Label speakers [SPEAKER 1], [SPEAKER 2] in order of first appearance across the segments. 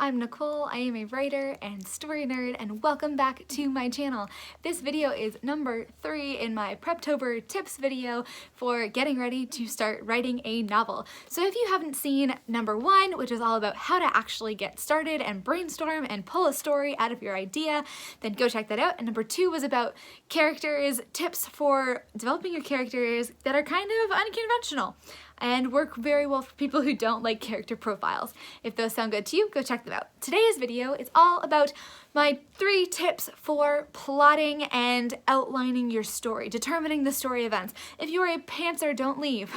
[SPEAKER 1] I'm Nicole, I am a writer and story nerd, and welcome back to my channel. This video is number 3 in my Preptober tips video for getting ready to start writing a novel. So if you haven't seen number 1, which is all about how to actually get started and brainstorm and pull a story out of your idea, then go check that out. And number 2 was about characters, tips for developing your characters that are kind of unconventional and work very well for people who don't like character profiles. If those sound good to you, go check them out. Today's video is all about my 3 tips for plotting and outlining your story, determining the story events. If you are a pantser, don't leave.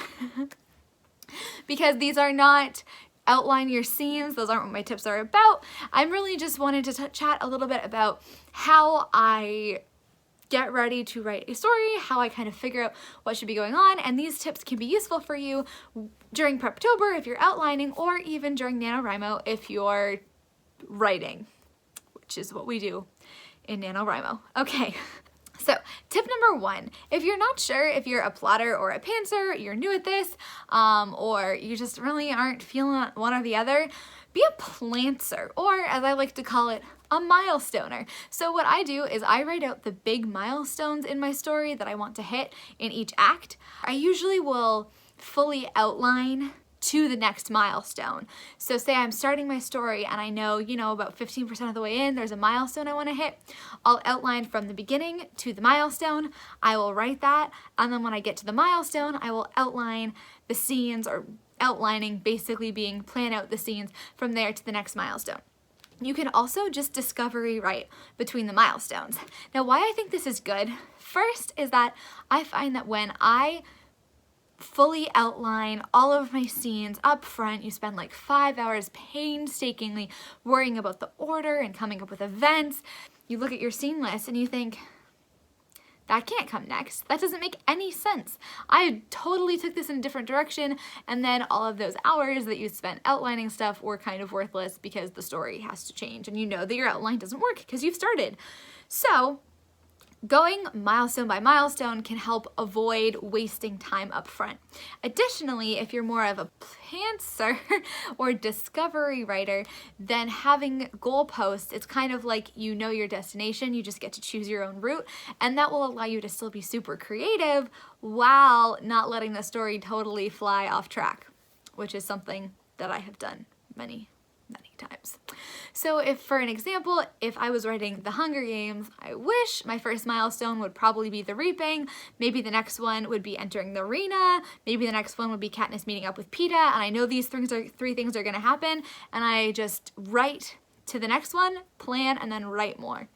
[SPEAKER 1] Because these are not outline your scenes, those aren't what my tips are about. I'm really just wanted to chat a little bit about how I get ready to write a story, how I kind of figure out what should be going on, and these tips can be useful for you during Preptober if you're outlining, or even during NaNoWriMo if you're writing, which is what we do in NaNoWriMo. Okay, so tip number 1, if you're not sure if you're a plotter or a pantser, you're new at this, or you just really aren't feeling one or the other, be a plantser, or as I like to call it, a milestoner. So what I do is I write out the big milestones in my story that I want to hit in each act. I usually will fully outline to the next milestone. So say I'm starting my story and I know, about 15% of the way in, there's a milestone I want to hit. I'll outline from the beginning to the milestone. I will write that, and then when I get to the milestone, I will outline the scenes, or outlining basically being plan out the scenes from there to the next milestone. You can also just discovery write between the milestones. Now, why I think this is good, first is that I find that when I fully outline all of my scenes up front, you spend like 5 hours painstakingly worrying about the order and coming up with events. You look at your scene list and you think, that can't come next. That doesn't make any sense. I totally took this in a different direction, and then all of those hours that you spent outlining stuff were kind of worthless because the story has to change, and you know that your outline doesn't work because you've started. So going milestone by milestone can help avoid wasting time up front. Additionally, if you're more of a pantser or discovery writer, then having goalposts, it's kind of like you know your destination, you just get to choose your own route, and that will allow you to still be super creative while not letting the story totally fly off track, which is something that I have done many times. So if, for an example, if I was writing The Hunger Games, I wish my first milestone would probably be the reaping, maybe the next one would be entering the arena, maybe the next one would be Katniss meeting up with Peeta, and I know these 3 things are going to happen, and I just write to the next one, plan, and then write more.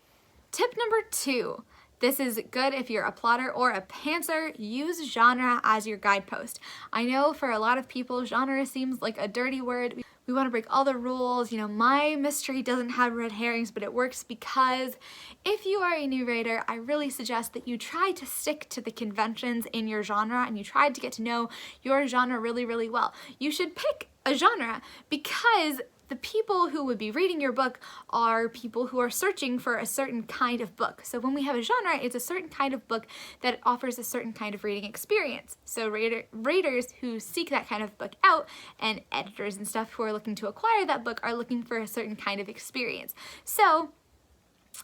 [SPEAKER 1] Tip number 2. This is good if you're a plotter or a pantser. Use genre as your guidepost. I know for a lot of people, genre seems like a dirty word. We want to break all the rules. My mystery doesn't have red herrings, but it works because if you are a new writer, I really suggest that you try to stick to the conventions in your genre and you try to get to know your genre really, really well. You should pick a genre because the people who would be reading your book are people who are searching for a certain kind of book. So when we have a genre, it's a certain kind of book that offers a certain kind of reading experience. So readers who seek that kind of book out, and editors and stuff who are looking to acquire that book, are looking for a certain kind of experience. So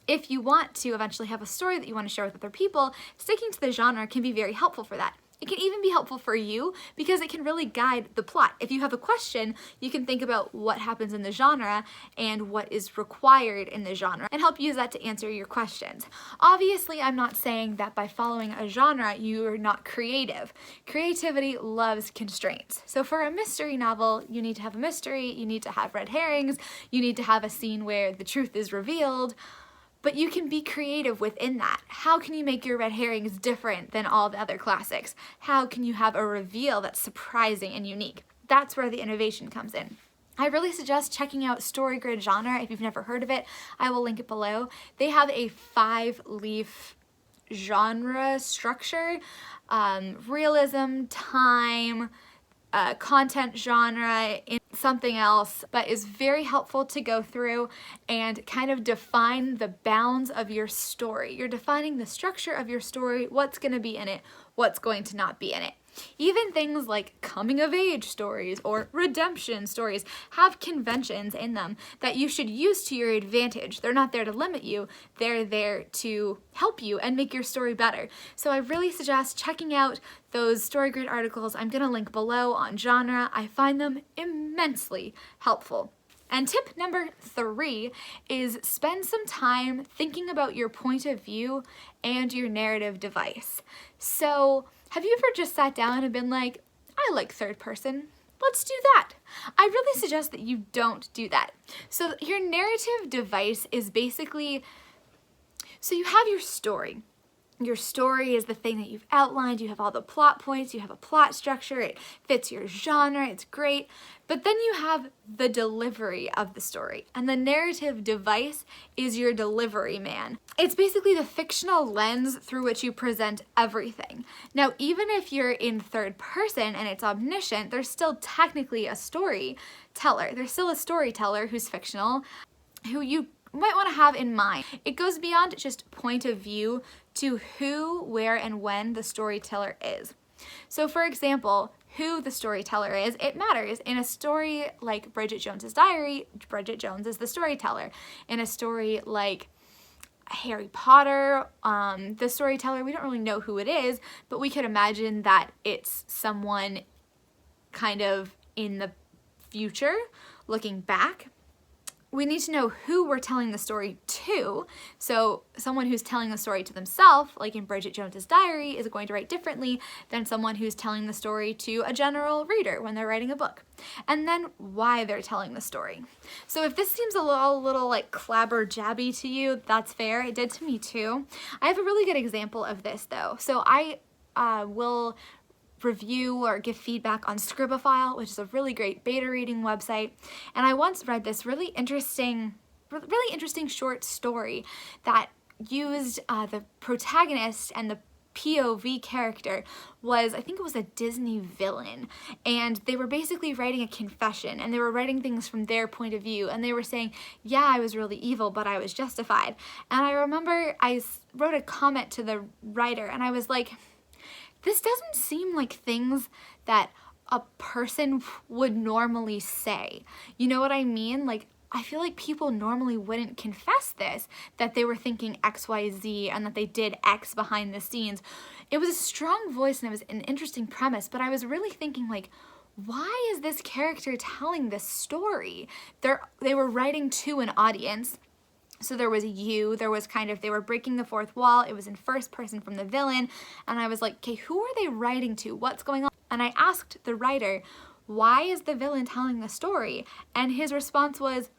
[SPEAKER 1] if you want to eventually have a story that you want to share with other people, sticking to the genre can be very helpful for that. It can even be helpful for you because it can really guide the plot. If you have a question, you can think about what happens in the genre and what is required in the genre and help use that to answer your questions. Obviously, I'm not saying that by following a genre, you're not creative. Creativity loves constraints. So for a mystery novel, you need to have a mystery, you need to have red herrings, you need to have a scene where the truth is revealed. But you can be creative within that. How can you make your red herrings different than all the other classics? How can you have a reveal that's surprising and unique? That's where the innovation comes in. I really suggest checking out StoryGrid Genre if you've never heard of it. I will link it below. They have a 5-leaf genre structure, realism, time, content genre, in something else, but is very helpful to go through and kind of define the bounds of your story. You're defining the structure of your story, what's going to be in it, what's going to not be in it. Even things like coming of age stories or redemption stories have conventions in them that you should use to your advantage. They're not there to limit you, they're there to help you and make your story better. So I really suggest checking out those StoryGrid articles. I'm gonna link below on genre. I find them immensely helpful. And tip number 3 is spend some time thinking about your point of view and your narrative device. So have you ever just sat down and been like, I like third person, let's do that? I really suggest that you don't do that. So your narrative device is basically, so you have your story. Your story is the thing that you've outlined, you have all the plot points, you have a plot structure, it fits your genre, it's great. But then you have the delivery of the story, and the narrative device is your delivery man. It's basically the fictional lens through which you present everything. Now, even if you're in third person and it's omniscient, there's still technically a storyteller. There's still a storyteller who's fictional, who you might want to have in mind. It goes beyond just point of view to who, where, and when the storyteller is. So for example, who the storyteller is, it matters. In a story like Bridget Jones's Diary, Bridget Jones is the storyteller. In a story like Harry Potter, the storyteller, we don't really know who it is, but we could imagine that it's someone kind of in the future looking back. We need to know who we're telling the story to. So someone who's telling the story to themselves, like in Bridget Jones's Diary, is going to write differently than someone who's telling the story to a general reader when they're writing a book. And then why they're telling the story. So if this seems a little like clabber jabby to you, that's fair. It did to me too. I have a really good example of this though. So I will review or give feedback on Scribophile, which is a really great beta reading website. And I once read this really interesting short story that used the protagonist and the POV character was, I think it was a Disney villain, and they were basically writing a confession, and they were writing things from their point of view, and they were saying, yeah, I was really evil, but I was justified. And I remember I wrote a comment to the writer, and I was like, this doesn't seem like things that a person would normally say. You know what I mean? Like, I feel like people normally wouldn't confess this, that they were thinking X, Y, Z, and that they did X behind the scenes. It was a strong voice and it was an interesting premise, but I was really thinking like, why is this character telling this story? They were writing to an audience. So there was you, there was kind of, they were breaking the fourth wall, it was in first person from the villain, and I was like, okay, who are they writing to? What's going on? And I asked the writer, why is the villain telling the story? And his response was,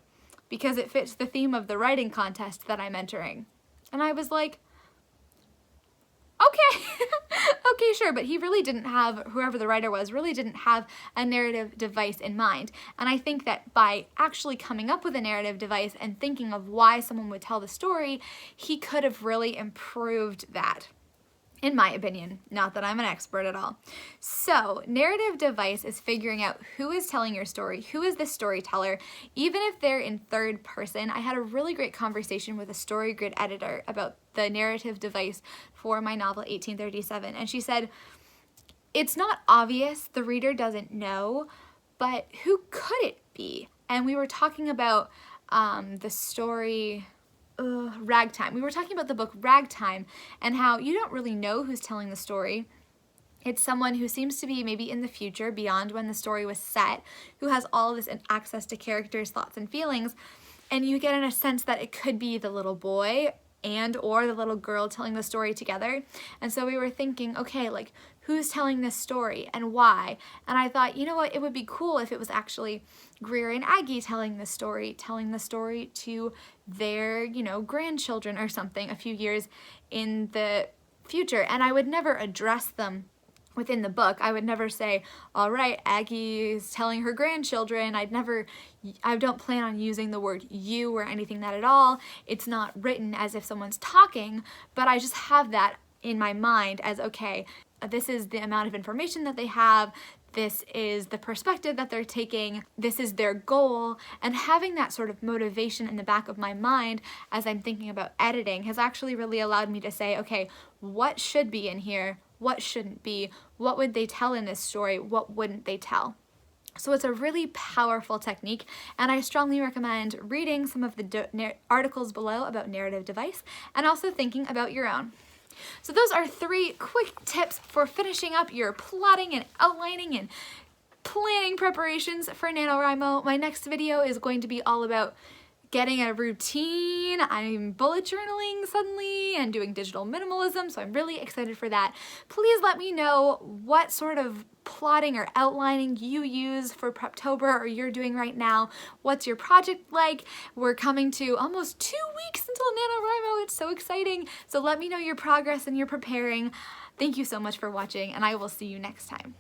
[SPEAKER 1] because it fits the theme of the writing contest that I'm entering. And I was like, okay, okay, sure, but he really didn't have, whoever the writer was, really didn't have a narrative device in mind. And I think that by actually coming up with a narrative device and thinking of why someone would tell the story, he could have really improved that. In my opinion, not that I'm an expert at all. So, narrative device is figuring out who is telling your story, who is the storyteller, even if they're in third person. I had a really great conversation with a StoryGrid editor about the narrative device for my novel 1837, and she said, it's not obvious, the reader doesn't know, but who could it be? And we were talking about the story Ragtime. We were talking about the book Ragtime and how you don't really know who's telling the story. It's someone who seems to be maybe in the future, beyond when the story was set, who has all of this access to characters' thoughts and feelings, and you get in a sense that it could be the little boy and or the little girl telling the story together. And so we were thinking, okay, like, who's telling this story and why? And I thought, you know what, it would be cool if it was actually Greer and Aggie telling the story to their, you know, grandchildren or something a few years in the future. And I would never address them within the book. I would never say, all right, Aggie's telling her grandchildren. I don't plan on using the word you or anything that at all. It's not written as if someone's talking, but I just have that in my mind as, okay, this is the amount of information that they have, this is the perspective that they're taking, this is their goal, and having that sort of motivation in the back of my mind as I'm thinking about editing has actually really allowed me to say, okay, what should be in here? what shouldn't be, what would they tell in this story, what wouldn't they tell. So it's a really powerful technique, and I strongly recommend reading some of the articles below about narrative device and also thinking about your own. So those are 3 quick tips for finishing up your plotting and outlining and planning preparations for NaNoWriMo. My next video is going to be all about getting a routine. I'm bullet journaling suddenly and doing digital minimalism, so I'm really excited for that. Please let me know what sort of plotting or outlining you use for Preptober or you're doing right now. What's your project like? We're coming to almost 2 weeks until NaNoWriMo. It's so exciting. So let me know your progress and your preparing. Thank you so much for watching, and I will see you next time.